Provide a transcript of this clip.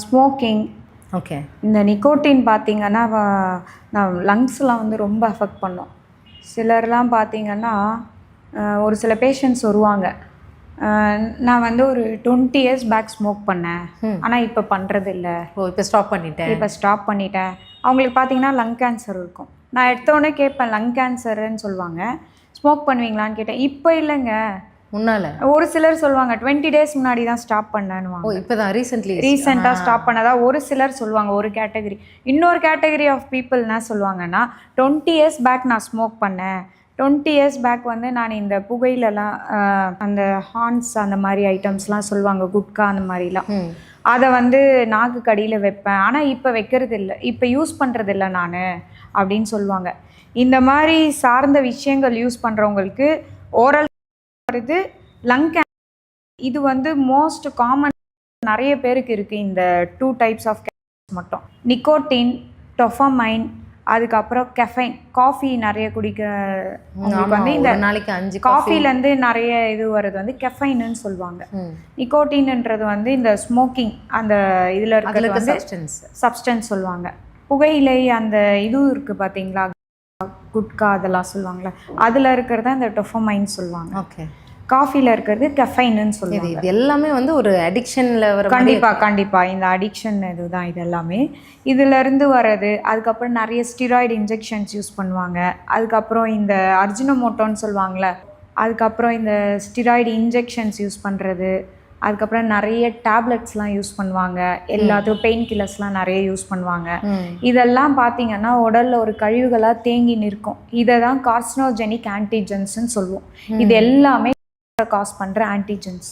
Smoking. Okay. இந்த nicotine பார்த்தீங்கன்னா நான் லங்ஸ்லாம் வந்து ரொம்ப அஃபெக்ட் பண்ணும். சிலர்லாம் பார்த்தீங்கன்னா ஒரு சில பேஷண்ட்ஸ் வருவாங்க, நான் வந்து ஒரு 20 இயர்ஸ் பேக் ஸ்மோக் பண்ணேன், ஆனால் இப்போ பண்ணுறது இல்லை, இப்போ ஸ்டாப் பண்ணிட்டேன். அவங்களுக்கு பார்த்தீங்கன்னா லங் கேன்சர் இருக்கும். நான் எடுத்தோடனே கேட்பேன், லங் கேன்சருன்னு சொல்லுவாங்க, ஸ்மோக் பண்ணுவீங்களான்னு கேட்டேன். இப்போ இல்லைங்க, முன்னால். ஒரு சிலர் சொல்லுவாங்க 20 டேஸ் முன்னாடி தான் ஸ்டாப் பண்ணேன்னு. இப்போ தான் ரீசெண்டாக ஸ்டாப் பண்ணதா ஒரு சிலர் சொல்லுவாங்க, ஒரு கேட்டகரி. இன்னொரு கேட்டகரி ஆஃப் பீப்புள் என்ன சொல்லுவாங்கன்னா, 20 இயர்ஸ் பேக் நான் ஸ்மோக் பண்ணேன், 20 இயர்ஸ் பேக் வந்து நான் இந்த புகையிலலாம் அந்த ஹார்ன்ஸ் அந்த மாதிரி ஐட்டம்ஸ்லாம் சொல்லுவாங்க, குட்கா அந்த மாதிரிலாம், அதை வந்து நாக்கு கடியில் வைப்பேன், ஆனால் இப்போ வைக்கிறது இல்லை, இப்போ யூஸ் பண்ணுறது இல்லை நான் அப்படின்னு சொல்லுவாங்க. இந்த மாதிரி சார்ந்த விஷயங்கள் யூஸ் பண்ணுறவங்களுக்கு ஓரல் வருது, லங் கேன்சர். இது வந்து மோஸ்ட் காமன், நிறைய பேருக்கு இருக்குது இந்த 2 டைப்ஸ் ஆஃப் கேன்சர் மட்டும். நிக்கோட்டின், டொஃபமைன், அதுக்கப்புறம் கெஃபைன். காஃபி நிறைய குடிக்கிறவங்களுக்கு வந்து இந்த நாளைக்கு 5 காஃபிலேருந்து நிறைய இது வர்றது வந்து கெஃபைன்னு சொல்லுவாங்க. நிக்கோட்டின்ன்றது வந்து இந்த ஸ்மோக்கிங் அந்த இதில் இருக்கிறது வந்து சப்ஸ்டன்ஸ் சொல்லுவாங்க. புகையிலை அந்த இதுவும் இருக்குது பார்த்தீங்களா, குட்கா அதெல்லாம் சொல்லுவாங்களே, அதில் இருக்கிறது இந்த டொஃபமைன் சொல்லுவாங்க. ஓகே. காஃபியில் இருக்கிறது கெஃபைன்னு சொல்லுவாங்க. இது எல்லாமே வந்து ஒரு அடிக்ஷனில் வர. கண்டிப்பாக இந்த அடிக்ஷன் இதுதான் இது எல்லாமே இதிலேருந்து வர்றது. அதுக்கப்புறம் நிறைய ஸ்டிராய்டு இன்ஜெக்ஷன்ஸ் யூஸ் பண்ணுவாங்க. அதுக்கப்புறம் இந்த அர்ஜினோமோட்டோன்னு சொல்லுவாங்களே, அதுக்கப்புறம் இந்த ஸ்டிராய்டு இன்ஜெக்ஷன்ஸ் யூஸ் பண்ணுறது. அதுக்கப்புறம் நிறைய டேப்லெட்ஸ்லாம் யூஸ் பண்ணுவாங்க, எல்லாத்துக்கும் பெயின் கில்லர்ஸ்லாம் நிறைய யூஸ் பண்ணுவாங்க. இதெல்லாம் பார்த்தீங்கன்னா உடலில் ஒரு கழிவுகளாக தேங்கி நிற்கும். இதை தான் கார்சினோஜெனிக் ஆன்டிஜென்ஸ்ன்னு சொல்லுவோம். இது எல்லாமே காஸ் பண்ணுற ஆன்டிஜென்ஸ்.